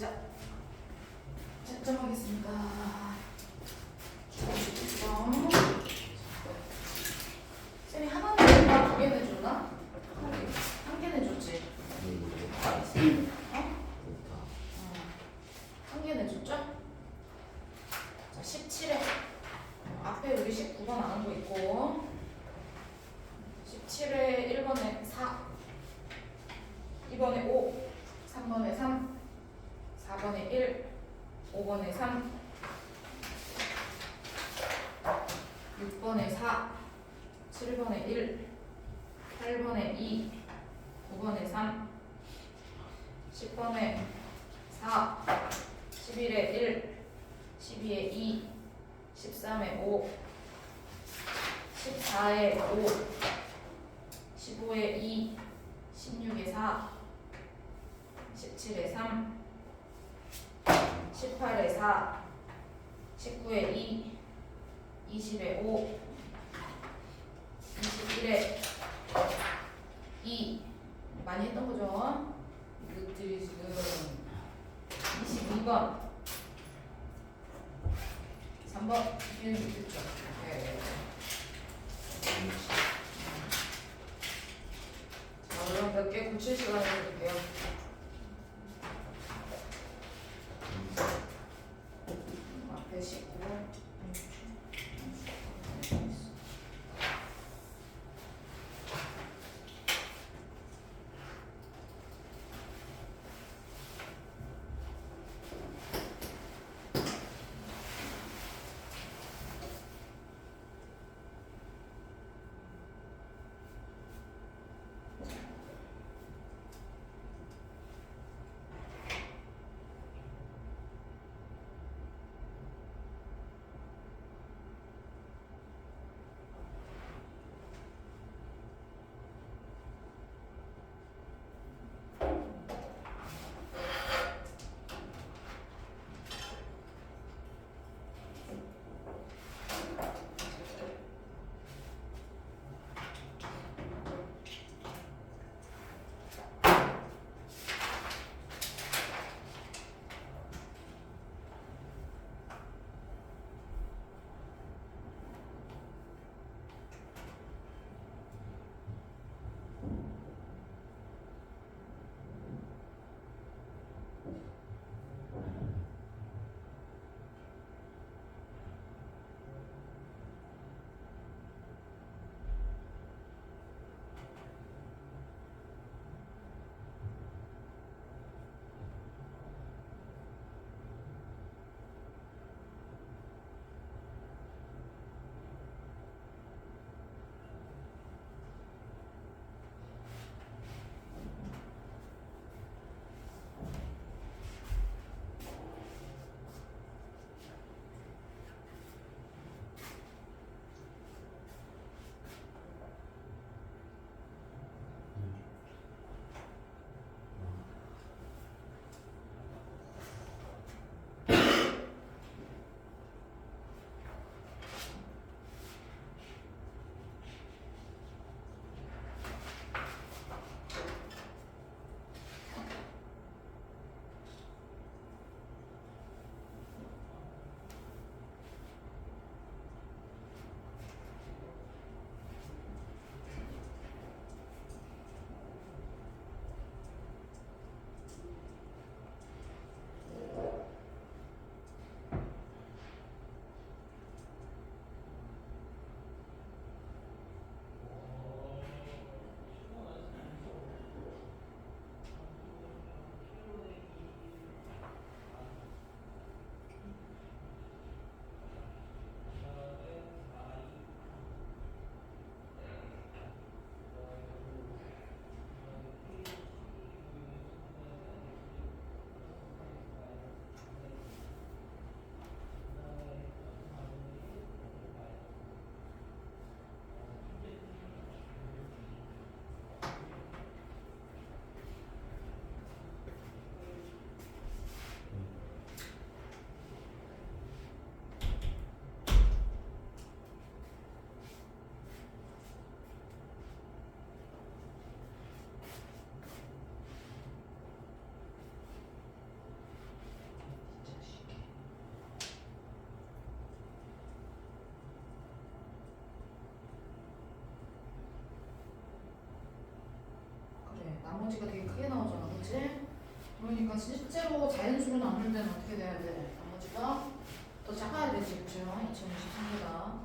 자, 채점하겠습니다. 쌤이 하나 내줬나? 두 개 내줬나? 한 개 내줬지? 한 개 내줬죠? 자, 17에 앞에 우리 19번 안 한 거 있고 17에 1번에 4 2번에 5 3번에 3 4번에 1 5번에 3 6번에 4 7번에 1 8번에 2 9번에 3 10번에 4 11에 1 12에 2 13에 5 14에 5 15에 2 16에 4 17에 3 18에 4 19에 2 20에 5 21에 2 많이 했던 거죠? 이것들이 지금 22번 3번 뒤에는 있겠죠? 네. 자, 그럼 몇 개 고칠 시간을 드릴게요. 앞에 19 자, 나머지가 되게 크게 나오잖아, 그렇지? 그러니까 실제로 자연수로 나눌 때는 어떻게 돼야 돼? 나머지가 더 작아야 되지, 그렇죠? 2023보다.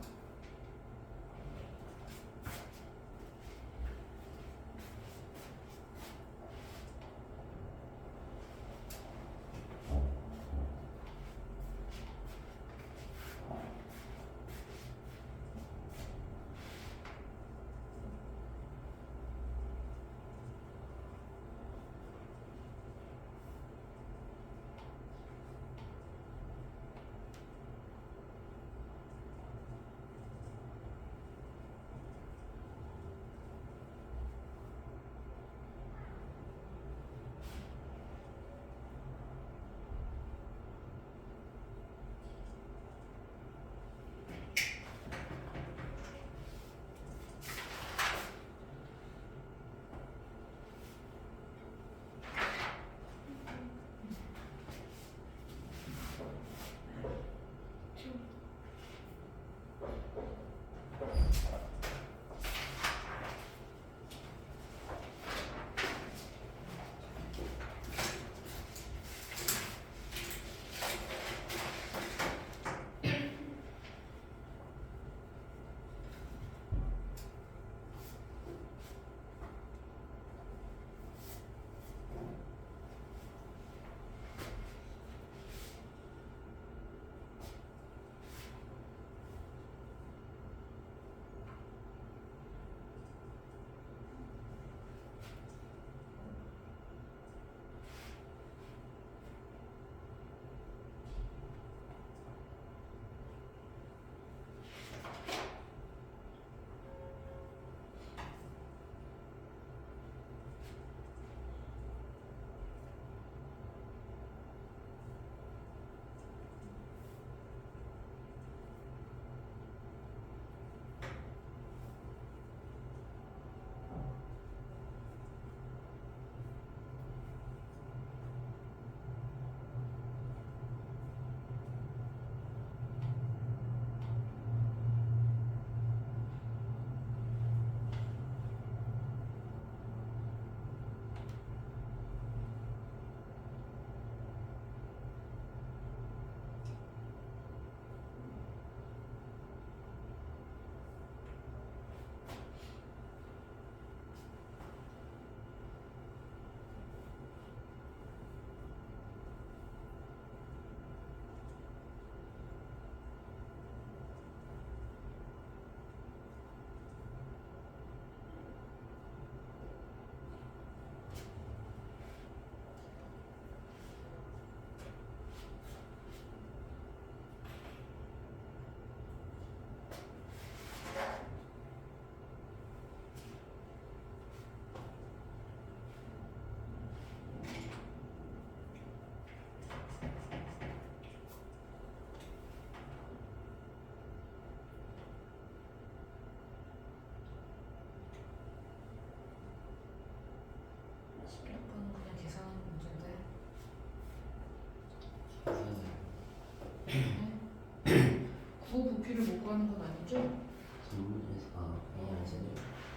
부피를 못 구하는 건 아니죠?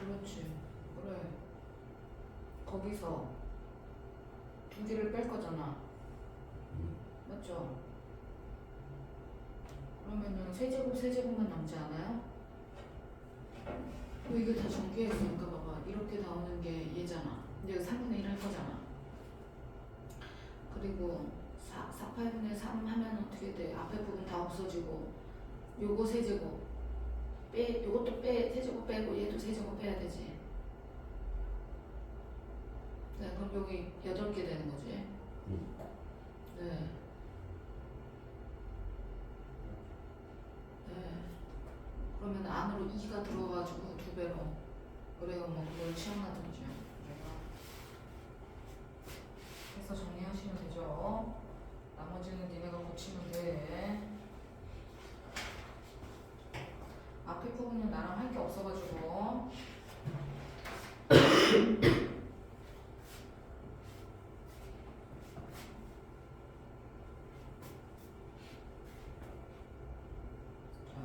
그렇지. 그래. 거기서 두 개를 뺄 거잖아. 맞죠? 그러면은 세제곱만 남지 않아요? 이게 다 전개했으니까 봐봐. 이렇게 나오는 게 얘잖아. 근데 여기 3분의 1 할 거잖아. 그리고 8분의 3 하면 어떻게 돼? 앞에 부분 다 없어지고 요거 세제곱 요것도 세제곱 빼고 얘도 세제곱 빼야 되지. 네, 그럼 여기 8개 되는 거지. 네. 네. 그러면 안으로 2가 들어가가지고 2배로. 그래요, 뭐 그걸 취향하든지요. 해서 정리하시면 되죠. 나머지는 니네가 고치면 돼. 앞에 부분은 나랑 할 게 없어가지고.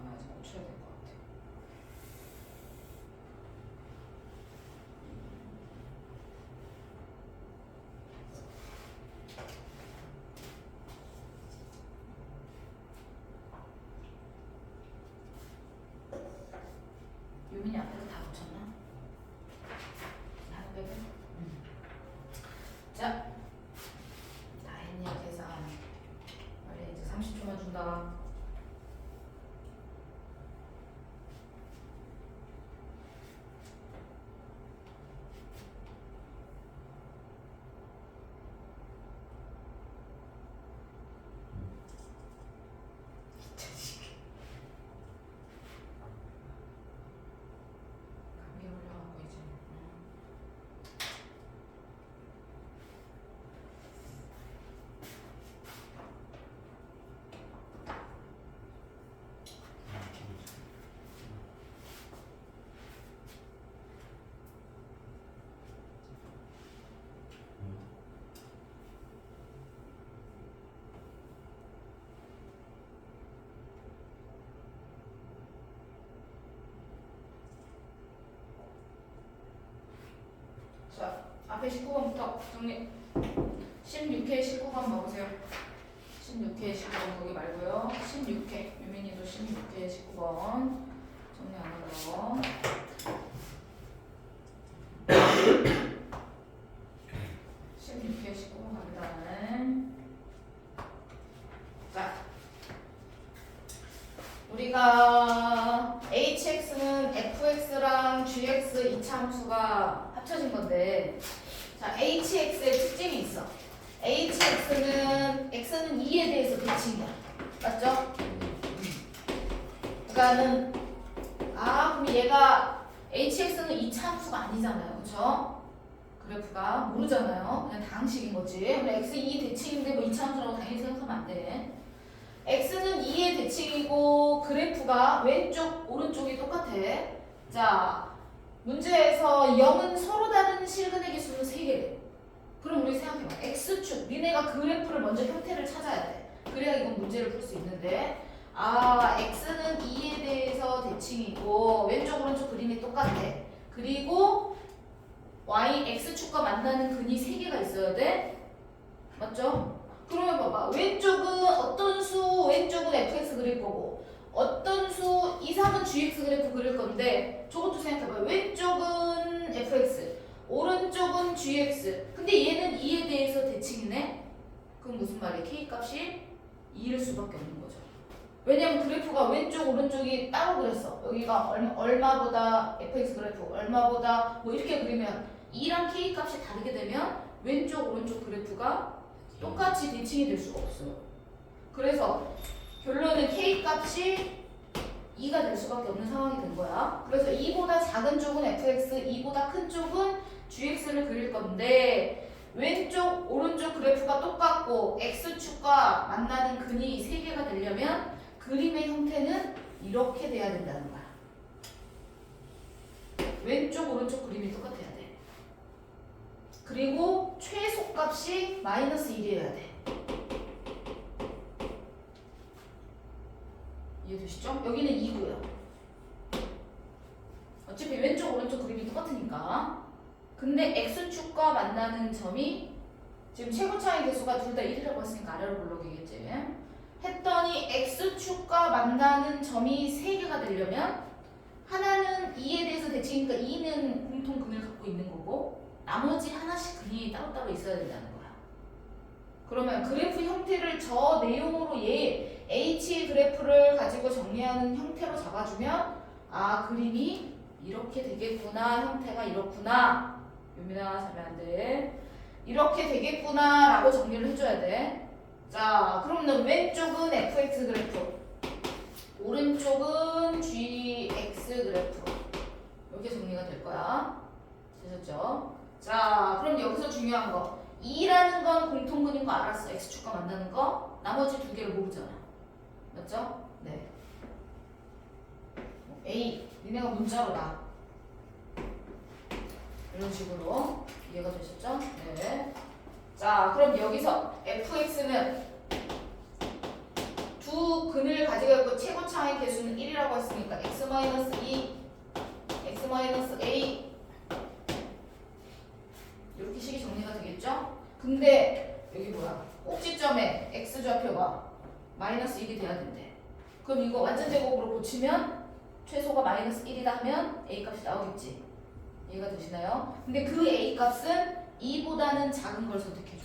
아직 고쳐야 될 것 같아. 앞에 19번부터 정리. 16회 19번 봐보세요. 16회 19번 거기 말고요. 16회 유민이도 16회 19번 정리 안 하고요. 16회 19번 갑니다. 자, 우리가 hx는 fx랑 gx 이차함수가 합쳐진 건데, 자, hx의 특징이 있어. hx는 x는 2에 대해서 대칭이야. 맞죠? 그러니까는 그럼 얘가 hx는 이차함수가 아니잖아요. 그쵸? 그래프가 모르잖아요. 그냥 당식인 거지. 근데 x 2 대칭인데 뭐 이차함수라고 당연히 생각하면 안 돼. x는 2의 대칭이고 그래프가 왼쪽 오른쪽이 똑같아. 자, 문제에서 0은 서로 다른 실근의 개수는 3개래. 그럼 우리 생각해봐. x축, 니네가 그래프를 먼저 형태를 찾아야 돼. 그래야 이건 문제를 풀 수 있는데, x는 2에 대해서 대칭이고 왼쪽 오른쪽 그림이 똑같아. 그리고 x축과 만나는 근이 3개가 있어야 돼. 맞죠? 그러면 봐봐. 왼쪽은 어떤 수, 왼쪽은 fx 그릴 거고 어떤 수 이상은 gx 그래프 그릴 건데, 저것도 생각해봐. 왼쪽은 fx, 오른쪽은 gx. 근데 얘는 2에 대해서 대칭이네? 그럼 무슨 말이야? k 값이 2일 수밖에 없는 거죠. 왜냐면 그래프가 왼쪽 오른쪽이 따로 그렸어. 여기가 얼마보다 fx 그래프, 얼마보다 뭐 이렇게 그리면 2랑 k 값이 다르게 되면 왼쪽 오른쪽 그래프가 똑같이 대칭이 될 수가 없어요. 그래서 결론은 k 값이 2가 될 수밖에 없는 상황이 된 거야. 그래서 2보다 작은 쪽은 fx, 2보다 큰 쪽은 gx를 그릴 건데, 왼쪽 오른쪽 그래프가 똑같고 x축과 만나는 근이 3개가 되려면 그림의 형태는 이렇게 돼야 된다는 거야. 왼쪽 오른쪽 그림이 똑같아야 돼. 그리고 최소값이 -1이어야 돼. 이해되시죠? 여기는 2고요. 어차피 왼쪽 오른쪽 그림이 똑같으니까. 근데 x축과 만나는 점이 지금 최고차의 개수가 둘 다 1이라고 했으니까 아래로 불러오겠지. 했더니 x축과 만나는 점이 3개가 되려면 하나는 2에 대해서 대칭이니까 2는 공통근을 갖고 있는 거고 나머지 하나씩 근이 따로따로 있어야 된다는 거야. 그러면 그래프 형태를 저 내용으로 H의 그래프를 가지고 정리하는 형태로 잡아주면 그림이 이렇게 되겠구나, 형태가 이렇구나. 유민아 자면 안 돼. 이렇게 되겠구나 라고 정리를 해줘야 돼. 자, 그러면 왼쪽은 fx 그래프, 오른쪽은 gx 그래프. 이렇게 정리가 될 거야. 되셨죠? 자, 그럼 여기서 중요한 거, 2라는 건 공통근인 거 알았어. x축과 만나는 거. 나머지 2개를 모르잖아. 맞죠? 네. A, 니네가 문자로 나. 이런 식으로 이해가 되셨죠? 네. 자, 그럼 여기서 fx는 두 근을 가지고 있고 최고차의 개수는 1이라고 했으니까 x-2, x-a 이렇게 식이 정리가 되겠죠? 근데 여기 뭐야? 꼭지점에 x좌표가 -1이 돼야 된대. 그럼 이거 완전 제곱으로 고치면 최소가 -1이다 하면 a 값이 나오겠지. 이해가 되시나요? 근데 그 a 값은 2보다는 작은 걸 선택해줘.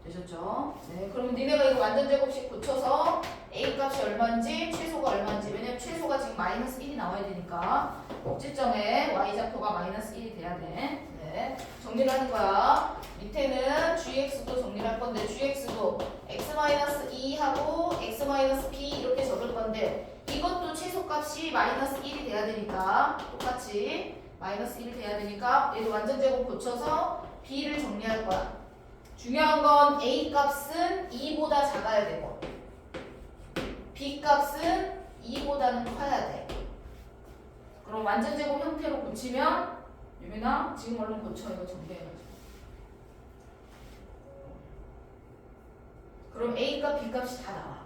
되셨죠? 네, 그러면 니네가 이거 완전 제곱식 고쳐서 a 값이 얼마인지 최소가 얼마인지, 왜냐면 최소가 지금 -1이 나와야 되니까 꼭지점에 y좌표가 -1이 돼야 돼. 네, 정리를 하는 거야. 밑에는 gx도 정리를 할 건데 gx도 x-2하고 x-b 이렇게 적을 건데 이것도 최소값이 -1이 돼야 되니까 똑같이 -1이 돼야 되니까 얘도 완전 제곱 고쳐서 b를 정리할 거야. 중요한 건 a 값은 2보다 작아야 되고 b 값은 2보다는 커야 돼. 그럼 완전 제곱 형태로 고치면 유민아 지금 얼른 고쳐. 이거 정리해가지고. 그럼 a 값, b 값이 다 나와.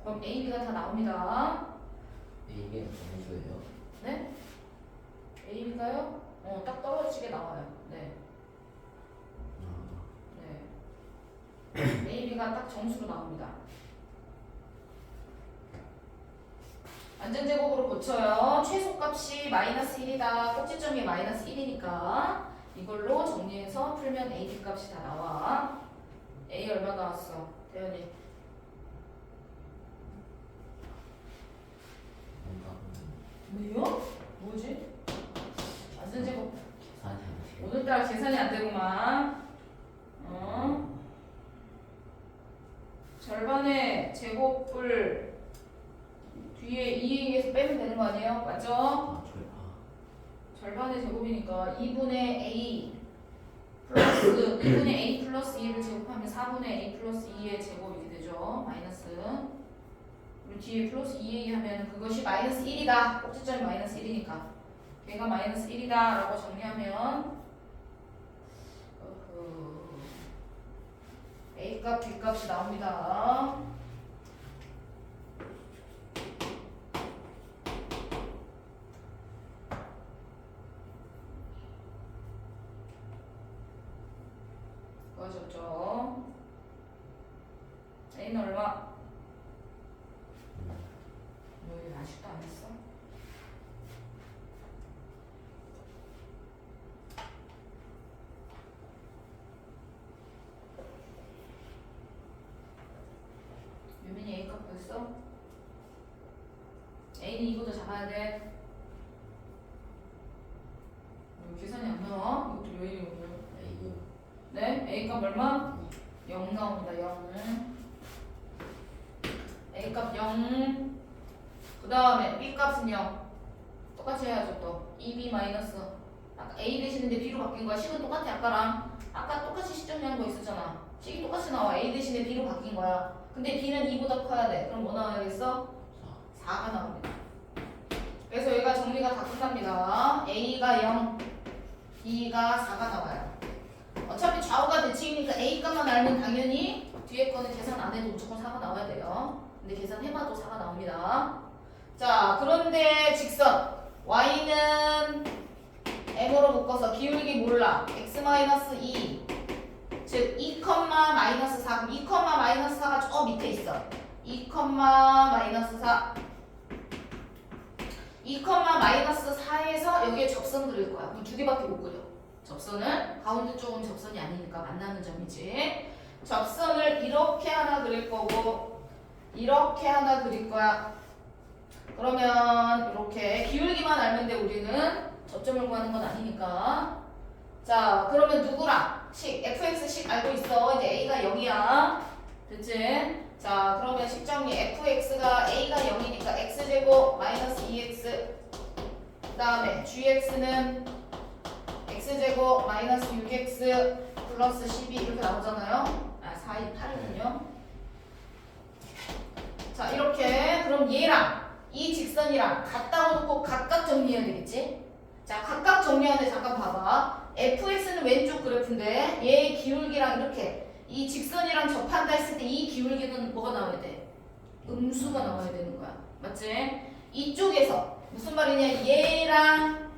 그럼 A, B가 다 나옵니다. 이게 정수예요? 네? A, B가요? 딱 떨어지게 나와요. 네. 네. A, B가 딱 정수로 나옵니다. 안전제곱으로 고쳐요. 최소값이 마이너스 1이다. 꼭지점이 마이너스 1이니까 이걸로 정리해서 풀면 A, B 값이 다 나와. A 얼마 나왔어? 대현이. 왜요? 뭐지? 안전제곱 계산이 안 돼요. 오늘따라 계산이 안 되구만. 절반의 제곱을 뒤에 2에서 빼면 되는 거 아니에요? 맞죠? 절반의 제곱이니까 2분의 A 플러스 2분의 A 플러스 2를 제곱하면 4분의 A 플러스 2의 제곱 이렇게 되죠. 마이너스. 그리고 뒤에 플러스 2A 하면 그것이 마이너스 1이다. 꼭지점이 마이너스 1이니까. 걔가 마이너스 1이다 라고 정리하면 A값, B값이 나옵니다. 구하셨죠? A는 얼마? 왜 아직도 안 했어? 유민이 A값 벌써? A는 이거도 잡아야 돼. 계산이 안 나와? 이것도 왜 이래 오늘? A요. 네? A값 얼마? 0 나옵니다. 0은 A값 0. 그 다음에 B값은 0. 똑같이 해야죠 또. 2B 마이너스. 아까 A 대신인데 B로 바뀐 거야. 식은 똑같아 아까랑. 아까 똑같이 시정리한 거 있었잖아. 식이 똑같이 나와. A 대신에 B로 바뀐 거야. 근데 B는 2보다 커야 돼. 그럼 뭐 나와야겠어? 4가 나옵니다. 그래서 여기가 정리가 다 끝납니다. A가 0, B가 4가 나와요. 어차피 좌우가 대칭이니까 A 값만 알면 당연히 뒤에 거는 계산 안 해도 무조건 4가 나와야 돼요. 근데 계산해봐도 4가 나옵니다. 자, 그런데 직선 Y는 M으로 묶어서 기울기 몰라. X-2 즉 2, 마이너스 4. 그럼 2, 마이너스 4가 저 밑에 있어. 2, 마이너스 4. 2, 마이너스 4에서 여기에 접선 그릴 거야. 그럼 두 개밖에 못 그려. 접선은 가운데 쪽은 접선이 아니니까 만나는 점이지. 접선을 이렇게 하나 그릴 거고 이렇게 하나 그릴 거야. 그러면 이렇게 기울기만 알면 돼. 우리는 접점을 구하는 건 아니니까. 자, 그러면 누구랑? 식 fx식 알고 있어. 이제 a가 0이야. 됐지? 자, 그러면 식정리 fx가 a가 0이니까 x제곱 마이너스 2x 그 다음에 gx는 x제곱 마이너스 6x 플러스 12 이렇게 나오잖아요. 4, 2, 8이군요. 자, 이렇게 그럼 얘랑 이 직선이랑 같다고 놓고 각각 정리해야 되겠지? 자, 각각 정리하는데 잠깐 봐봐. fx는 왼쪽 그래프인데 얘의 기울기랑 이렇게 이 직선이랑 접한다 했을 때 이 기울기는 뭐가 나와야 돼? 음수가 나와야 되는 거야. 맞지? 이쪽에서 무슨 말이냐? 얘랑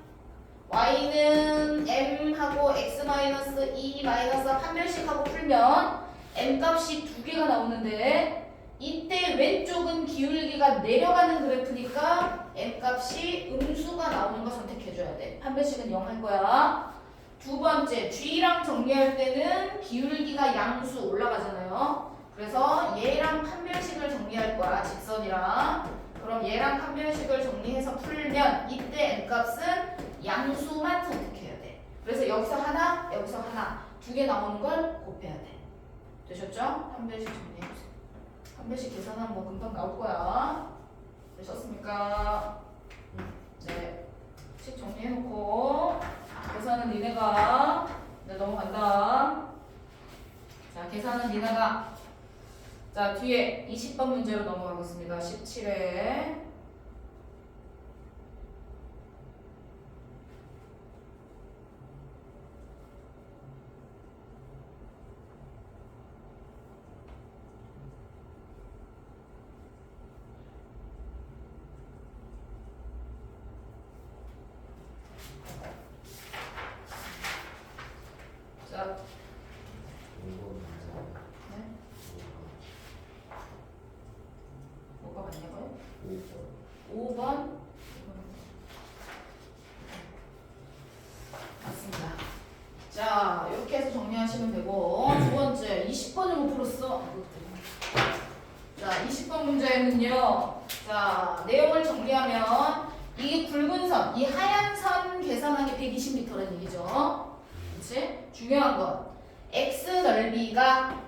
y는 m하고 x-2 판별식하고 풀면 m값이 두 개가 나오는데 이때 왼쪽은 기울기가 내려가는 그래프니까 m값이 음수가 나오는 거 선택해줘야 돼. 판별식은 0 할 거야. 두 번째, g랑 정리할 때는 기울기가 양수 올라가잖아요. 그래서 얘랑 판별식을 정리할 거야. 직선이랑. 그럼 얘랑 판별식을 정리해서 풀면 이때 m값은 양수만 선택해야 돼. 그래서 여기서 하나, 여기서 하나. 두 개 나오는 걸 곱해야 돼. 되셨죠? 판별식 정리해주세요. 판별식 계산하면 뭐 금방 나올 거야. 되셨습니까? 네. 식 정리해놓고 계산은 니네가 넘어간다. 자, 계산은 니네가 자, 뒤에 20번 문제로 넘어가겠습니다. 17회 이렇게 해서 정리하시면 되고 두 번째 20번을 못 풀었어. 자 20번 문제는요. 자 내용을 정리하면 이게 굵은 선, 이 하얀 선 계산하기 120m라는 얘기죠. 그렇지? 중요한 건 x 넓이가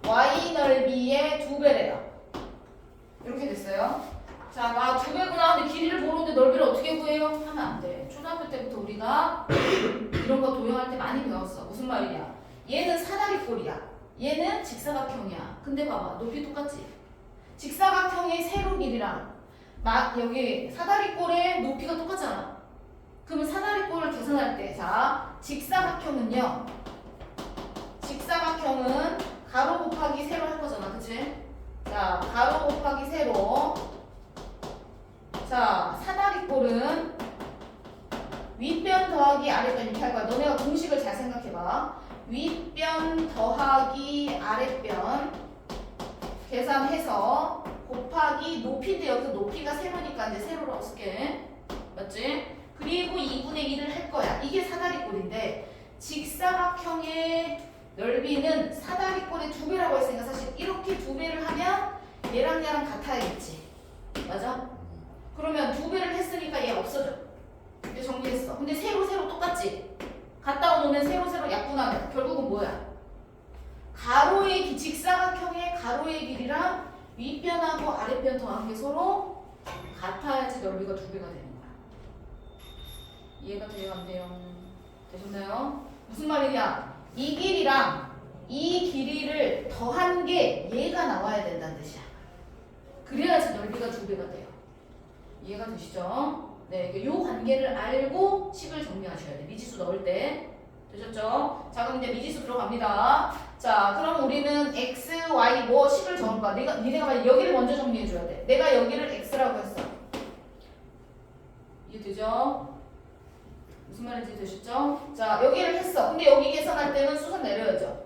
y 넓이의 2배래요. 이렇게 됐어요. 자, 나 2배구나. 근데 길이를 모르는데 넓이를 어떻게 구해요? 하면 안 돼. 초등학교 때부터 우리가 이런 거 도형할 때 많이 배웠어. 무슨 말이냐? 얘는 사다리꼴이야. 얘는 직사각형이야. 근데 봐봐. 높이 똑같지? 직사각형의 세로 길이랑 여기 사다리꼴의 높이가 똑같잖아. 그러면 사다리꼴을 계산할 때, 자, 직사각형은요. 직사각형은 가로 곱하기 세로 할 거잖아. 그치? 자, 가로 곱하기 세로. 자, 사다리꼴은 윗변 더하기 아랫변 이렇게 할 거야. 너네가 공식을 잘 생각해봐. 윗변 더하기 아랫변 계산해서 곱하기 높이인데 여기서 높이가 세로니까 이제 세로라고 쓸게. 맞지? 그리고 2분의 1을 할 거야. 이게 사다리꼴인데 직사각형의 넓이는 사다리꼴의 2배라고 했으니까 사실 이렇게 2배를 하면 얘랑 얘랑 같아야겠지. 맞아? 그러면 2배를 했으니까 얘 없어져. 이제 정리했어. 근데 세로 똑같지? 갔다 오면 세로 약분하면 결국은 뭐야? 가로의 직사각형의 가로의 길이랑 윗변하고 아랫변 더한 게 서로 같아야지 넓이가 2배가 되는 거야. 이해가 돼요? 안 돼요? 되셨나요? 무슨 말이냐? 이 길이랑 이 길이를 더한 게 얘가 나와야 된다는 뜻이야. 그래야지 넓이가 2배가 돼요. 이해가 되시죠? 네, 이 관계를 알고 식을 정리하셔야 돼. 미지수 넣을 때. 되셨죠? 자, 그럼 이제 미지수 들어갑니다. 자, 그럼 우리는 x, y 뭐 식을 정할 거야. 니네가 만약 여기를 먼저 정리해 줘야 돼. 내가 여기를 x라고 했어. 이해되죠? 무슨 말인지 되셨죠? 자, 여기를 했어. 근데 여기 계산할 때는 수선 내려야죠.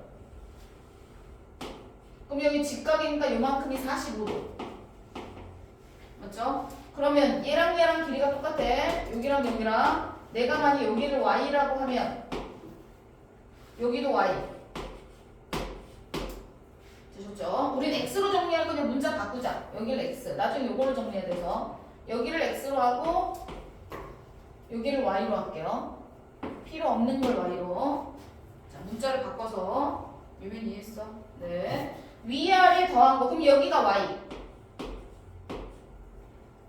그럼 여기 직각이니까 요만큼이 45도. 맞죠? 그러면 얘랑 길이가 똑같아. 여기랑 여기랑. 내가 만약 여기를 y라고 하면 여기도 y. 되셨죠? 우린 x로 정리할 거냐 문자 바꾸자. 여기를 x. 나중에 요거를 정리해야 돼서 여기를 x로 하고 여기를 y로 할게요. 필요 없는 걸 y로. 자, 문자를 바꿔서 유민 이해했어? 네. 위아래 더한 거. 그럼 여기가 y.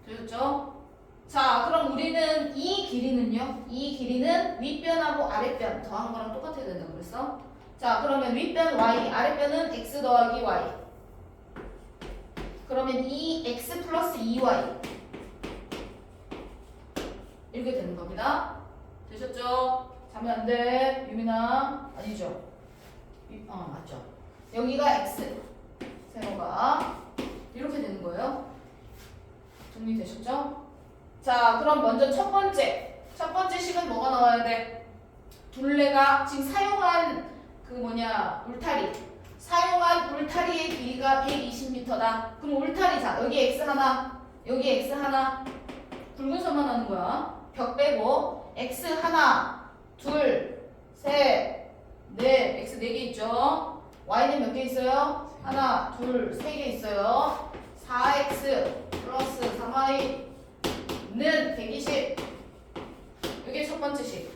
되셨죠? 자, 그럼 우리는 이 길이는요? 이 길이는 윗변하고 아랫변 더한 거랑 똑같아야 된다고 그랬어? 자, 그러면 윗변 y, 아랫변은 x 더하기 y. 그러면 이 x 플러스 2y 이렇게 되는 겁니다. 되셨죠? 자면 안 돼. 유민아. 아니죠? 맞죠. 여기가 x. 세로가 이렇게 되는 거예요. 정리되셨죠? 자, 그럼 먼저 첫 번째 식은 뭐가 나와야 돼? 둘레가 지금 사용한 울타리. 사용한 울타리의 길이가 120m다. 그럼 울타리, 자, 여기 x 하나, 여기 x 하나. 굵은 선만 하는 거야. 벽 빼고 x 하나, 둘, 셋, 넷. x 4개 있죠? y는 몇 개 있어요? 하나, 둘, 3개 있어요. 4x 플러스 3y는 120. 이게 첫 번째 식.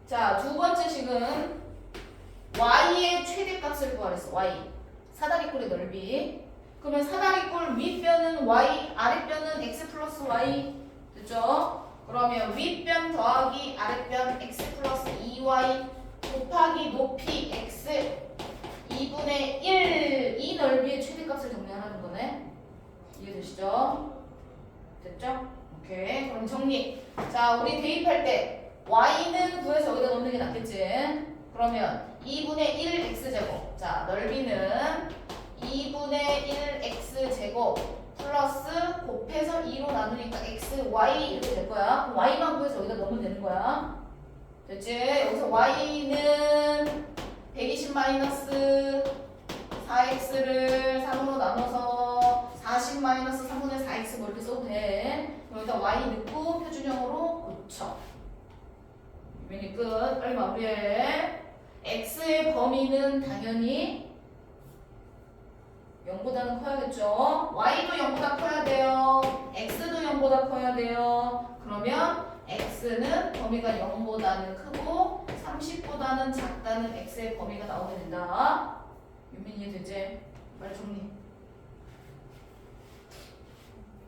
자, 두 번째 식은 y의 최대값을 구하랬어. y. 사다리꼴의 넓이. 그러면 사다리꼴 윗변은 y, 아랫변은 x 플러스 y. 됐죠? 그러면 윗변 더하기 아랫변 x 플러스 2y 곱하기 높이 x 2분의 1. 이 넓이의 최대값을 정리하라는 거네. 이해되시죠? 됐죠? 오케이. 그럼 정리. 자, 우리 대입할 때 y는 구해서 여기다 넣는 게 낫겠지? 그러면 2분의 1 x제곱. 자, 넓이는 2분의 1 x제곱 플러스 곱해서 2로 나누니까 x, y 이렇게 될 거야. 그럼 y만 구해서 여기다 넣으면 되는 거야. 됐지? 여기서 y는 120 마이너스 4x를 3으로 나눠서 40 마이너스 3분의 4x 뭐 이렇게 써도 돼. 그럼 일단 y 넣고 표준형으로 고쳐. 유민이 끝. 빨리 마무리해. x의 범위는 당연히 0보다는 커야겠죠. y도 0보다 커야 돼요. x도 0보다 커야 돼요. 그러면 x는 범위가 0보다는 크고 30보다는 작다는 x의 범위가 나오게 된다. 유민이 이해되지? 빨리 정리.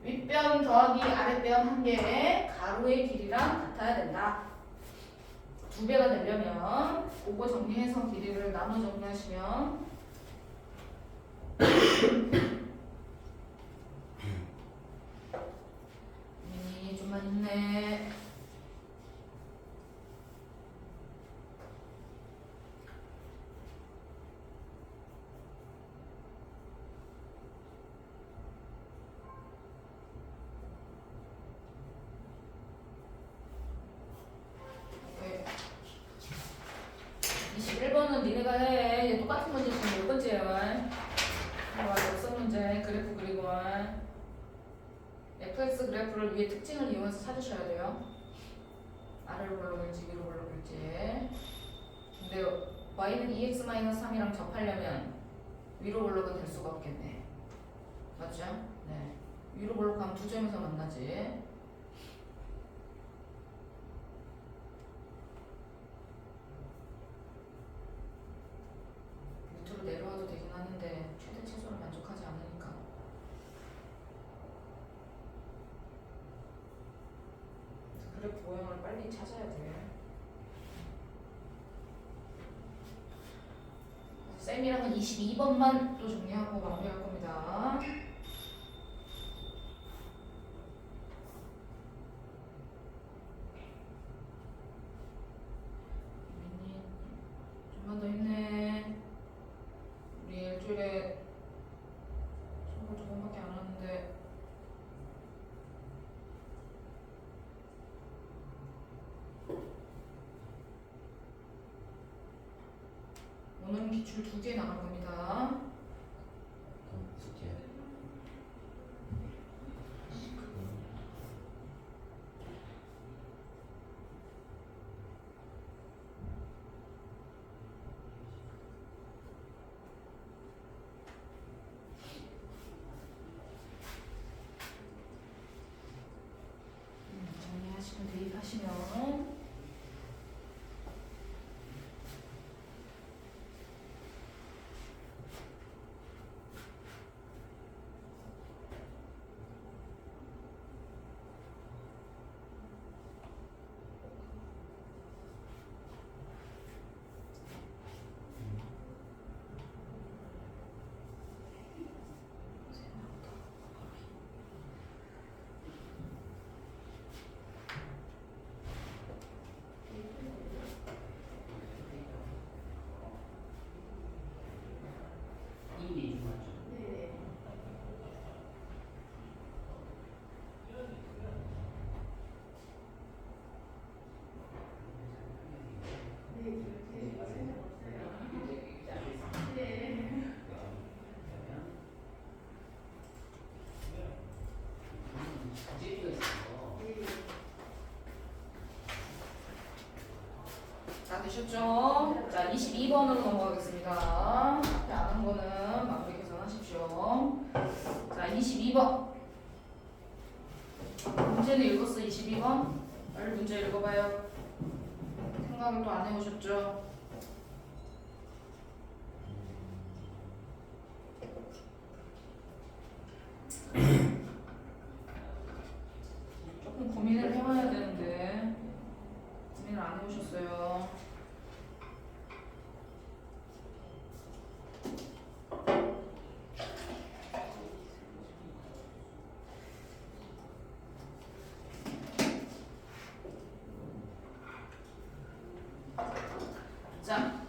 윗변 더하기 아랫변 1개 가로의 길이랑 같아야 된다. 2배가 되려면 그거 정리해서 길이를 나눠 정리하시면 좀만 힘내. 오케이. 21번은 니네가 해. 얘 똑같은 문제 지금 몇 번째야? 역선 문제 그래프 그리고 fx 그래프를 위에 특징을 이용해서 찾으셔야 돼요. 아래로 올라갈지 위로 올라갈지. 근데 y는 2x-3이랑 접하려면 위로 올라가 될 수가 없겠네. 맞죠? 네. 위로 올라가면 두 점에서 만나지. 밑으로 내려와도 되긴 하는데 최대 최소를 만족하지 않으니까. 그래프 모양을 빨리 찾아야 돼. 쌤이랑은 22번만 또 정리하고 마무리할 겁니다. 좀만 더 힘내. 우리 일주일에 선거 조금밖에 안 하는데 오늘은 기출 2개 나갈 겁니다. 숙제. 정리하시면 대입하시면 다 되셨죠? 자, 22번으로 넘어가겠습니다. 앞에 안 한 거는 마무리 계산하십시오. 자, 22번. 문제는 읽었어, 22번? 빨리 문제 읽어봐요. 생각을 또 안 해오셨죠? 조금 고민을 해봐야 되는데 고민을 안 해오셨어요. 자,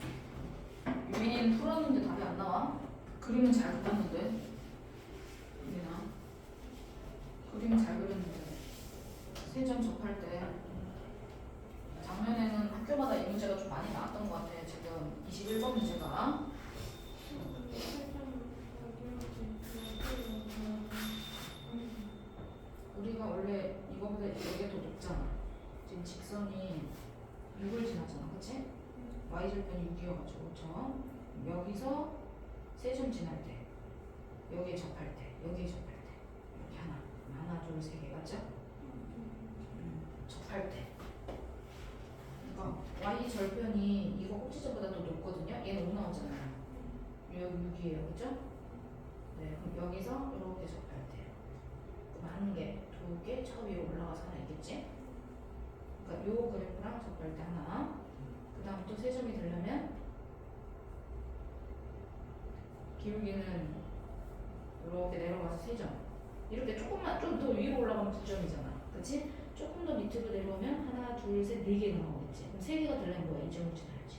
유민이는 풀었는데 답이 안 나와? 그림은 잘 그렸는데. 유민아, 그림은 잘 그렸는데. 3점 접할 때 작년에는 학교마다 이 문제가 좀 많이 나왔던 것 같아. 지금 21번 문제가 우리가 원래 이거보다 이게 더 높잖아. 지금 직선이 6을 지나잖아. 그치? y절편이 6이어가지고 그쵸? 여기서 세점 지날 때 여기에 접할 때 여기에 접할 때 이렇게 하나 둘 세 개 맞죠? 접할 때 그러니까 y절편이 이거 꼭지점보다 더 높거든요. 얘는 5 나오잖아요. 여기 6이에요. 그죠? 네, 그럼 여기서 이렇게 접할 때 그럼 한 개, 두 개, 저 위로 올라가서 하나 있겠지? 그러니까 요 그래프랑 접할 때 하나 그 다음 또 세 점이 되려면 기울기는 이렇게 내려가서 3점 이렇게 조금만 좀 더 위로 올라가면 9점이잖아. 그치? 조금 더 밑으로 내려오면 하나, 둘, 셋, 4개가 나오겠지. 그럼 3개가 되려면 뭐야? 2점을 지나야지.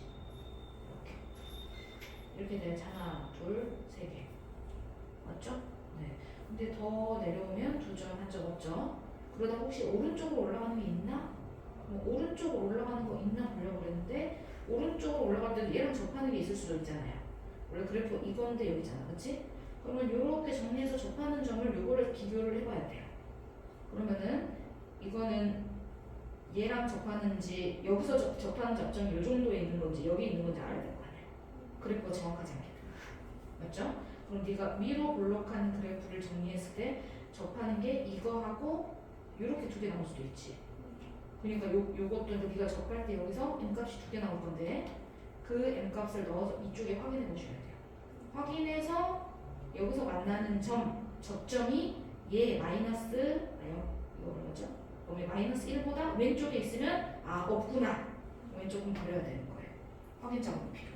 이렇게 돼야지. 하나, 둘, 3개. 맞죠? 네. 근데 더 내려오면 2점, 1점 없죠? 그러다 혹시 오른쪽으로 올라가는 게 있나? 뭐 오른쪽으로 올라가는 거 있나 보려고 그랬는데 오른쪽으로 올라갈 때도 얘랑 접하는 게 있을 수도 있잖아요. 원래 그래프 이건데 여기잖아. 그치? 그러면 이렇게 정리해서 접하는 점을 요거를 비교를 해봐야 돼요. 그러면은 이거는 얘랑 접하는지 여기서 접하는 접점이 요 정도에 있는 건지 여기 있는 건지 알아야 될 거 아니야. 그래프가 정확하지 않게. 맞죠? 그럼 네가 위로 볼록한 그래프를 정리했을 때 접하는 게 이거하고 요렇게 2개 나올 수도 있지. 그러니까 요것도 이제 네가 접할 때 여기서 m값이 2개 나올 건데 그 m값을 넣어서 이쪽에 확인해 보셔야 돼요. 확인해서 여기서 만나는 접점이 얘 마이너스 이거 뭐죠? 그러면 마이너스 1보다 왼쪽에 있으면 없구나. 왼쪽은 버려야 되는 거예요. 확인 작업이 필요해요.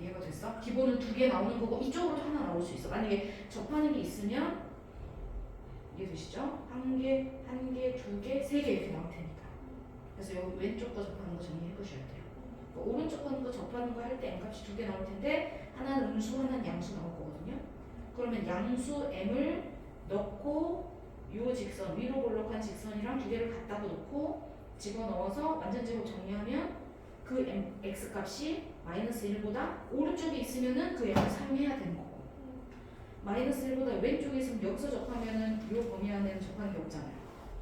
이해가 됐어? 기본은 2개 나오는 거고 이쪽으로도 하나 나올 수 있어. 만약에 접하는 게 있으면 이해되시죠? 1개, 1개, 2개, 3개 이렇게 나올 테니까. 그래서 여기 왼쪽 거 접하는 거 정리해 보셔야 돼요. 오른쪽 거 접하는 거 할 때 m값이 2개 나올 텐데 하나는 음수, 하나는 양수 나올 거거든요. 그러면 양수 m을 넣고 요 직선, 위로 볼록한 직선이랑 2개를 갖다가 놓고 집어넣어서 완전 제곱 정리하면 그 x값이 마이너스 1보다 오른쪽에 있으면은 그 m을 3 해야 되는 거고 마이너스 1보다 왼쪽에 있으면 여기서 접하면은 요 범위 안에는 접하는 게 없잖아요.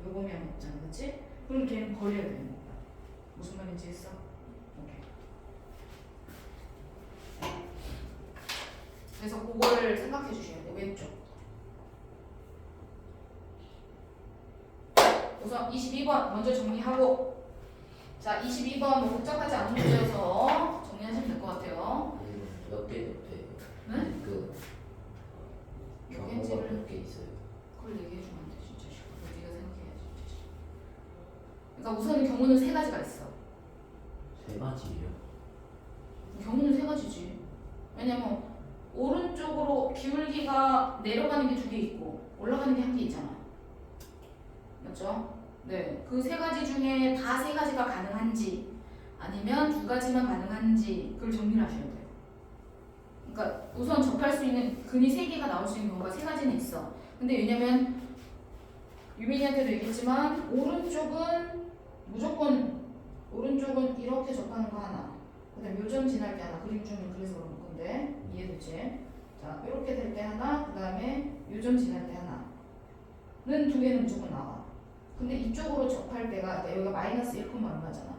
요 범위 안에 없잖아. 그치? 그럼 걔는 버려야 되는 거야. 무슨 말인지 했어? 오케이. 그래서 그거를 생각해 주셔야 돼요. 왼쪽. 우선 22번 먼저 정리하고 자 22번 뭐 복잡하지 않은 문제여서 정리하시면 될 것 같아요. 몇 개 돼요? 네? 그 몇 경우가 개인지를 몇 개 있어요? 그걸 얘기해주면 안 돼. 진짜 그걸 네가 생각해야지. 진짜. 그러니까 우선은 경우는 3가지가 있어. 3가지요? 경우는 3가지지. 왜냐면 오른쪽으로 기울기가 내려가는 게 2개 있고 올라가는 게 1개 있잖아. 맞죠? 네. 그 3가지 중에 다 3가지가 가능한지 아니면 2가지만 가능한지 그걸 정리를 하셔야 돼요. 그러니까 우선 접할 수 있는 근이 3개가 나올 수 있는 경우가 3가지는 있어. 근데 왜냐면 유민이한테도 얘기했지만 오른쪽은 이렇게 접하는 거 하나 그 다음에 요점 지날 때 하나 그림 좀 그래서 그런 건데 이해되지? 자 이렇게 될 때 하나 그 다음에 요점 지날 때 하나는 2개는 무조건 나와. 근데 이쪽으로 접할 때가 그러니까 여기가 마이너스 1, 얼마잖아.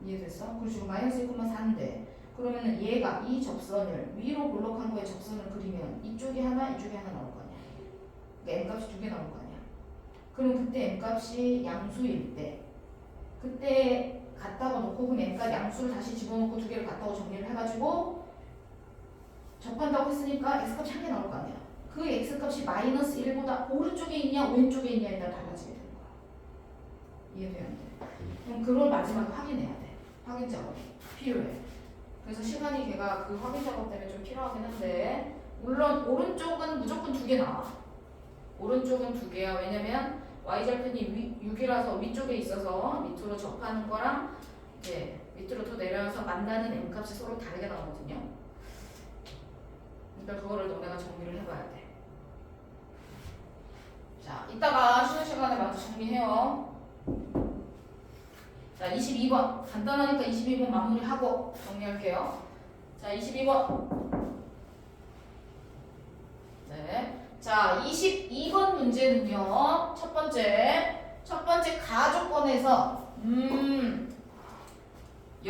이해됐어? 그리고 지금 마이너스 1,4인데 그러면은 얘가 이 접선을 위로 볼록한 거에 접선을 그리면 이쪽에 하나 이쪽에 하나 나올 거 아니야. 그러니까 m값이 2개 나올 거 아니야. 그럼 그때 m값이 양수일 때 그때 갖다가 놓고 그럼 m값 양수를 다시 집어넣고 2개를 갖다가 정리를 해가지고 접한다고 했으니까 x값이 1개 나올 거 아니야. 그 x값이 마이너스 1보다 오른쪽에 있냐 왼쪽에 있냐에 따라 달라지게 되는 거야. 이해돼야 돼? 그럼 그걸 마지막에 확인해야 돼. 확인 작업이 필요해. 그래서 시간이 걔가 그 확인 작업 때문에 좀 필요하긴 한데 물론 오른쪽은 무조건 2개 나와. 오른쪽은 2개야. 왜냐면 y절편이 6이라서 위쪽에 있어서 밑으로 접하는 거랑 이제 밑으로 더 내려와서 만나는 m값이 서로 다르게 나오거든요. 그러니까 그거를 너네가 정리를 해봐야 돼. 자, 이따가 쉬는 시간에 마저 정리해요. 자, 22번. 간단하니까 22번 마무리하고 정리할게요. 자, 22번. 네. 자, 22번 문제는요. 첫 번째 가족권에서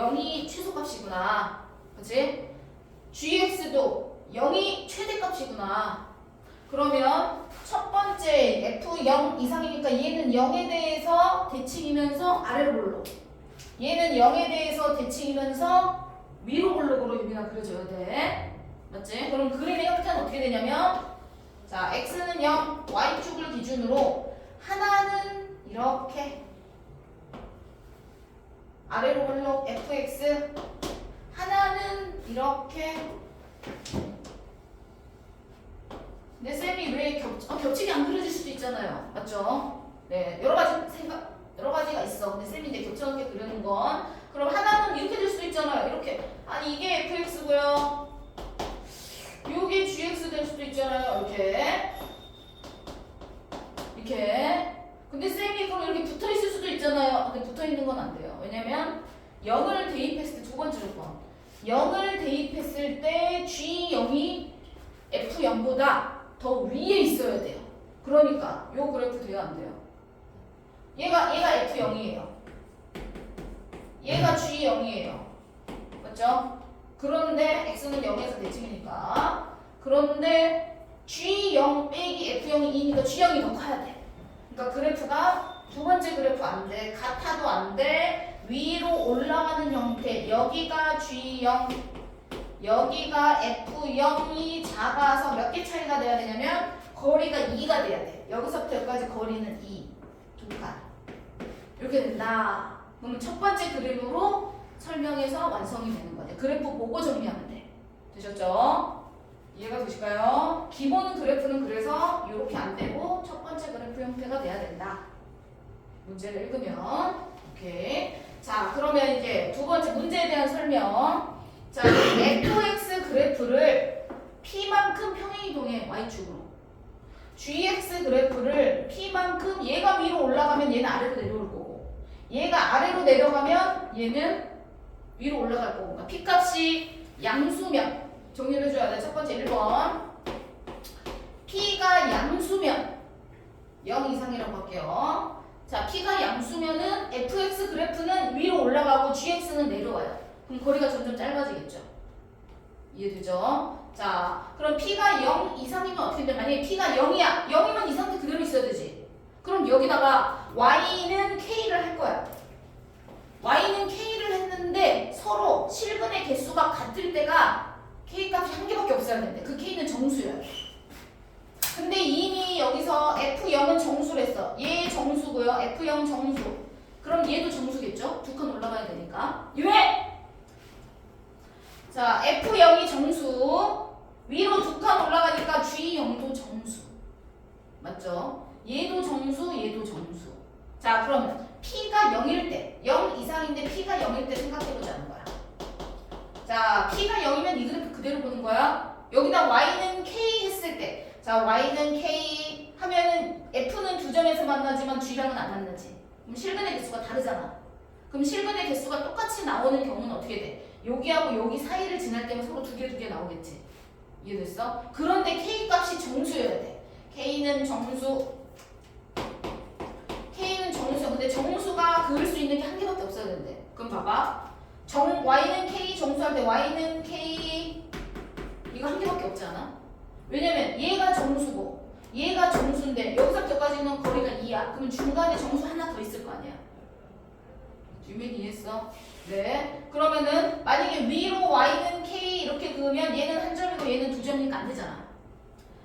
0이 최소값이구나. 그치? gx도 0이 최대값이구나. 그러면 첫 번째 f0 이상이니까 얘는 0에 대해서 대칭이면서 아래로 볼록. 얘는 0에 대해서 대칭이면서 위로 볼록으로 유빈아 그려줘야 돼. 맞지? 그럼 그림의 형태는 어떻게 되냐면 자 x는 0, y축을 기준으로 하나는 이렇게 아래로 볼록 fx 하나는 이렇게. 근데 쌤이 왜 겹치게 안 그려질 수도 있잖아요. 맞죠? 네, 여러 가지가 있어. 근데 쌤이 이제 겹쳐놓게 그리는 건 그럼 하나는 이렇게 될 수도 있잖아요. 이렇게. 아니 이게 fx고요. 요게 gx 될 수도 있잖아요. 이렇게. 이렇게. 근데 쌤이 그럼 이렇게 붙어 있을 수도 있잖아요. 근데 붙어 있는 건 안 돼요. 왜냐면 0을 대입했을 때 두 번째 조건. 0을 대입했을 때 G0이 F0보다 더 위에 있어야 돼요. 그러니까 요 그래프 돼요, 안 돼요? 얘가 F0이에요. 얘가 G0이에요. 맞죠? 그런데 X는 0에서 대칭이니까. 그런데 G0 빼기 F0이 2니까 G0이 더 커야 돼. 그러니까 그래프가 두 번째 그래프 안 돼. 같아도 안 돼. 위로 올라가는 형태. 여기가 G0, 여기가 F0이 작아서 몇 개 차이가 돼야 되냐면 거리가 2가 돼야 돼. 여기서부터 여기까지 거리는 2. 두 칸. 이렇게 된다. 그러면 첫 번째 그림으로 설명해서 완성이 되는 거죠. 그래프 보고 정리하면 돼. 되셨죠? 이해가 되실까요? 기본 그래프는 그래서 이렇게 안 되고 첫 번째 그래프 형태가 돼야 된다. 문제를 읽으면. 오케이. 자, 그러면 이제 두 번째 문제에 대한 설명. 자, fx 그래프를 p만큼 평행이동해 y축으로. gx 그래프를 p만큼 얘가 위로 올라가면 얘는 아래로 내려올 거고, 얘가 아래로 내려가면 얘는 위로 올라갈 거고. 그러니까 p 값이 양수면 정리를 해줘야 돼. 첫 번째 1번. p가 양수면 0 이상이라고 할게요. 자, p가 양수면은 fx 그래프는 위로 올라가고 gx는 내려와요. 그럼 거리가 점점 짧아지겠죠. 이해되죠? 자, 그럼 p가 0 이상이면 어떻게 돼? 만약에 p가 0이야. 0이면 이 상태 그대로 있어야 되지. 그럼 여기다가 y는 k를 할 거야. y는 k를 했는데 서로 실근의 개수가 같을 때가 k 값이 한 개밖에 없어야 되는데 그 k는 정수야. 근데 이미 여기서 F0은 정수랬어. 얘 정수고요. F0 정수. 그럼 얘도 정수겠죠? 두 칸 올라가야 되니까. 왜? 자, F0이 정수. 위로 두 칸 올라가니까 G0도 정수. 맞죠? 얘도 정수, 얘도 정수. 자, 그러면 P가 0일 때, 0 이상인데 P가 0일 때 생각해보자는 거야. 자, P가 0이면 이 그래프 그대로 보는 거야. 여기다 Y는 K 했을 때 자, y는 k 하면은 f는 두 점에서 만나지만 g랑은 안 만나지. 그럼 실근의 개수가 다르잖아. 그럼 실근의 개수가 똑같이 나오는 경우는 어떻게 돼? 여기하고 여기 사이를 지날 때면 서로 두 개 나오겠지. 이해됐어? 그런데 k 값이 정수여야 돼. k는 정수. 근데 정수가 그을 수 있는 게 한 개밖에 없어야 되는데. 그럼 봐봐. y는 k 정수할 때 y는 k 이거 한 개밖에 없지 않아? 왜냐면 얘가 정수고 얘가 정수인데 여기서부터까지는 거리가 2야. 그러면 중간에 정수 하나 더 있을 거 아니야. 유민이 이해했어? 네. 그러면은 만약에 위로 y는 k 이렇게 그으면 얘는 한 점이고 얘는 두 점이니까 안 되잖아.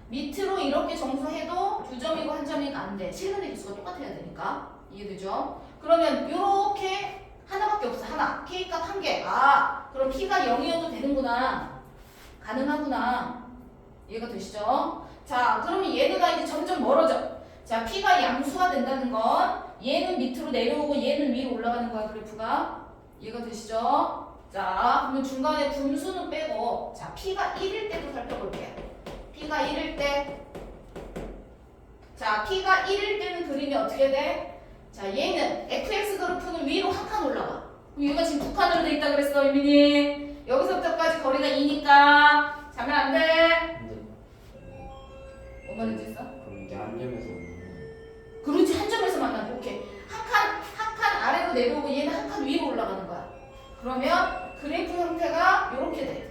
밑으로 이렇게 정수해도 두 점이고 한 점이니까 안 돼. 실근의 개수가 똑같아야 되니까. 이해되죠? 그러면 요렇게 하나밖에 없어. 하나. k 값 한 개. 아, 그럼 p가 0이어도 되는구나. 가능하구나. 이해가 되시죠? 자, 그러면 얘네가 이제 점점 멀어져. 자, p가 양수가 된다는 건 얘는 밑으로 내려오고 얘는 위로 올라가는 거야, 그래프가. 이해가 되시죠? 자, 그러면 중간에 분수는 빼고 자, p가 1일 때도 살펴볼게요. p가 1일 때 자, p가 1일 때는 그림이 어떻게 돼? 자, 얘는 fx 그래프는 위로 한 칸 올라가. 그럼 얘가 지금 두 칸으로 돼 있다 그랬어, 유민이. 여기서부터까지 거리가 2니까 자면 안 돼. 뭐가 되지 있어? 그럼 이게 한 점에서 오는 그렇지, 한 점에서 만나고. 오케이. 한 칸 아래로 내려오고 얘는 한 칸 위로 올라가는 거야. 그러면 그래프 형태가 이렇게 돼.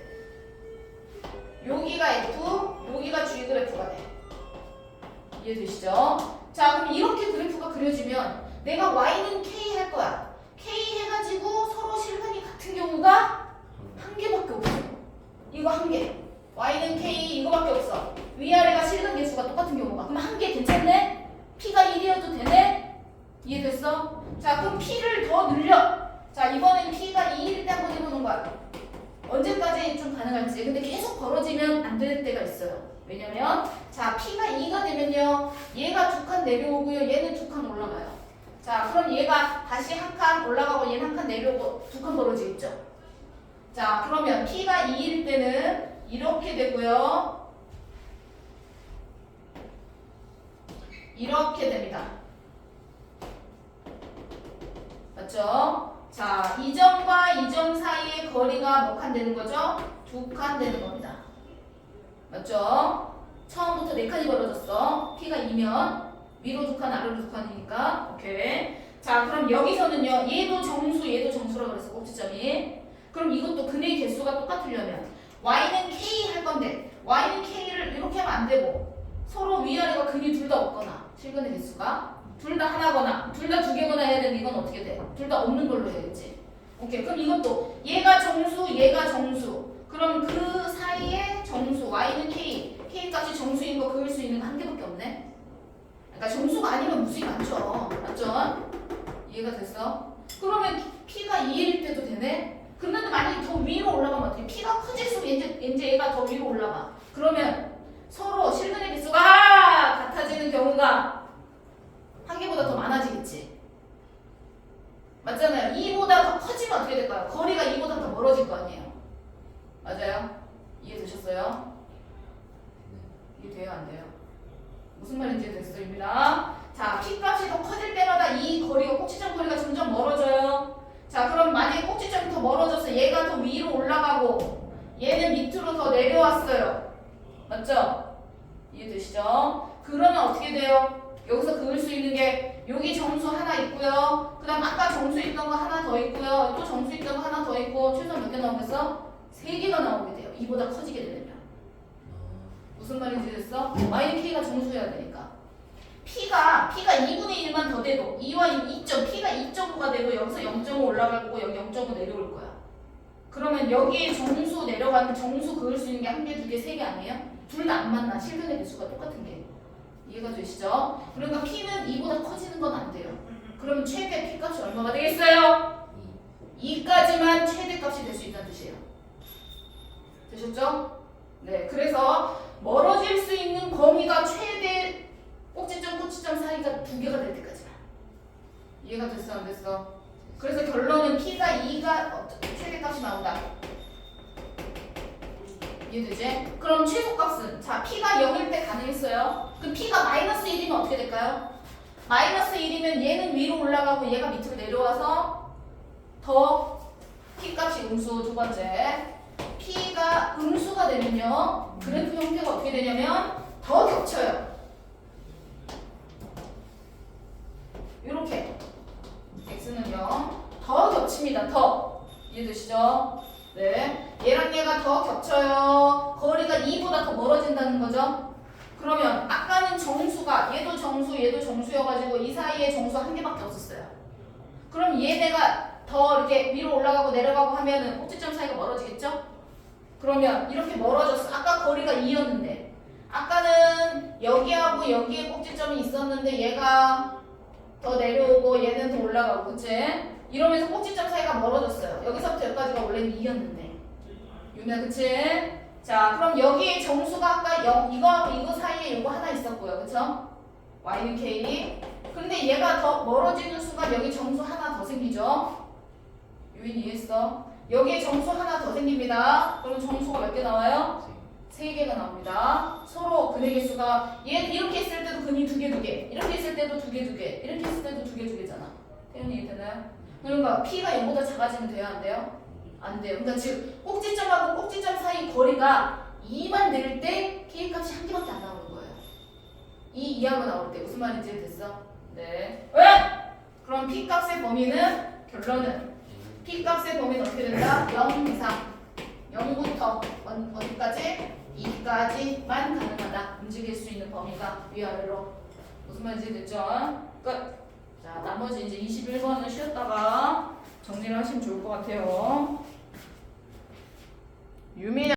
여기가 F, 여기가 G 그래프가 돼. 이해되시죠? 자, 그럼 이렇게 그래프가 그려지면 내가 Y는 K 할 거야. K 해가지고 서로 실근이 같은 경우가 한 개밖에 없어. 이거 한 개. Y는 K 이거밖에 없어. 위아래가 실근 개수가 똑같은 경우가. 그럼 한 개 괜찮네? P가 1이어도 되네? 이해됐어? 자, 그럼 P를 더 늘려. 자, 이번엔 P가 2일 때 한번 해보는 거야. 언제까지 좀 가능할지. 근데 계속 벌어지면 안 될 때가 있어요. 왜냐면 자, P가 2가 되면요. 얘가 두 칸 내려오고요. 얘는 두 칸 올라가요. 자, 그럼 얘가 다시 한 칸 올라가고 얘는 한 칸 내려오고 두 칸 벌어지겠죠. 자, 그러면 P가 2일 때는 이렇게 되고요. 이렇게 됩니다. 맞죠? 자, 이 점과 이 점 사이의 거리가 몇 칸 되는 거죠? 두 칸 되는 겁니다. 맞죠? 처음부터 4칸이 벌어졌어. P가 2면 위로 두 칸, 아래로 두 칸이니까. 오케이. 자, 그럼 여기서는요. 얘도 정수, 얘도 정수라고 그랬어. 꼭지점이. 그럼 이것도 근의 개수가 똑같으려면 Y는 K 할 건데 Y는 K를 이렇게 하면 안 되고 서로 위아래가 근이 둘 다 없거나 실근의 개수가 둘 다 하나거나 둘 다 두 개거나 해야 되는데 이건 어떻게 돼? 둘 다 없는 걸로 해야겠지. 오케이. 그럼 이것도 얘가 정수, 얘가 정수. 그럼 그 사이에 정수 Y는 K, K 값이 정수인 거 그을 수 있는 거 한 개밖에 없네. 그러니까 정수가 아니면 무수히 많죠. 맞죠? 이해가 됐어? 그러면 P가 2일 때도 되네? 근데 만약에 더 위로 올라가면 어떻게? P가 커질수록 이제 얘가 더 위로 올라가. 그러면 서로 실근의 개수가 같아지는 경우가 한 개보다 더 많아지겠지. 맞잖아요. 2보다 더 커지면 어떻게 될까요? 거리가 2보다 더 멀어질 거 아니에요. 맞아요? 이해되셨어요? 이해돼요? 안 돼요? 무슨 말인지 됐어입니다. 자, P값이 더 커질 때마다 이 거리가 꼭지점 거리가 점점 멀어져요. 자, 그럼 만약에 꼭지점이 더 멀어져서 얘가 더 위로 올라가고 얘는 밑으로 더 내려왔어요. 맞죠? 이해되시죠? 그러면 어떻게 돼요? 여기서 그을 수 있는 게 여기 정수 하나 있고요. 그 다음 아까 정수 있던 거 하나 더 있고요. 또 정수 있던 거 하나 더 있고 최소 몇 개 나오겠어? 3개가 나오게 돼요. 이보다 커지게 되면요. 무슨 말인지 됐어? Y는 K가 정수여야 되니까. P가 2분의 1만 더 돼도 2와 2점, P가 2.5가 되고 여기서 0.5 올라갈 거고 여기 0.5 내려올 거야. 그러면 여기에 정수 내려가는 정수 그을 수 있는 게 한 개, 두 개, 3개 아니에요? 둘 다 안 만나. 실근의 개수가 똑같은 게. 이해가 되시죠? 그러니까 P는 2보다 커지는 건 안 돼요. 그러면 최대 P 값이 얼마가 되겠어요? 2까지만 최대 값이 될 수 있다는 뜻이에요. 되셨죠? 네, 그래서 멀어질 수 있는 범위가 최대 꼭지점 사이가 2개가 될 때까지만. 이해가 됐어, 안 됐어? 그래서 결론은 P가 2가 최대값이 나온다. 이해되지? 그럼 최소값은 자, P가 0일 때 가능했어요. 그럼 P가 마이너스 1이면 어떻게 될까요? 마이너스 1이면 얘는 위로 올라가고 얘가 밑으로 내려와서 더 P값이 음수. 두 번째, P가 음수가 되면요 그래프 형태가 어떻게 되냐면 더 겹쳐요. 이렇게 x는 0, 더 겹칩니다. 더. 이해되시죠? 네, 얘랑 얘가 더 겹쳐요. 거리가 2보다 더 멀어진다는 거죠. 그러면 아까는 정수가 얘도 정수 얘도 정수여가지고 이 사이에 정수 한 개밖에 없었어요. 그럼 얘네가 더 이렇게 위로 올라가고 내려가고 하면은 꼭지점 사이가 멀어지겠죠? 그러면 이렇게 멀어졌어. 아까 거리가 2였는데 아까는 여기하고 여기에 꼭지점이 있었는데 얘가 더 내려오고 얘는 더 올라가고, 그치? 이러면서 꼭지점 사이가 멀어졌어요. 여기서부터 여기까지가 원래는 2였는데. 유미야, 그치? 자, 그럼 여기에 정수가 아까 이거 사이에 이거 하나 있었고요. 그쵸? Y는 K. 근데 얘가 더 멀어지는 순간 여기 정수 하나 더 생기죠? 유인 이해했어? 여기에 정수 하나 더 생깁니다. 그럼 정수가 몇 개 나와요? 3개가 나옵니다. 서로 근의 개수가 얘 이렇게 했을 때도 근이 2개, 2개. 이렇게 했을 때도 2개, 2개. 이렇게 했을 때도 2개, 2개잖아. 태연이 이해되나요? 그러니까 P가 0보다 작아지면 돼요? 안 돼요? 안 돼요. 그러니까 지금 꼭지점하고 꼭지점 사이 거리가 2만 될 때 K값이 한 개밖에 안 나오는 거예요. 2 이하가 나올 때. 무슨 말인지 됐어? 네. 왜? 그럼 P값의 범위는 결론은 P값의 범위는 어떻게 된다? 0 이상 0부터 어디까지? 2까지만 가능하다. 움직일 수 있는 범위가 위아래로. 무슨 말인지 됐죠? 끝. 자, 나머지 이제 21번은 쉬었다가 정리를 하시면 좋을 것 같아요. 유미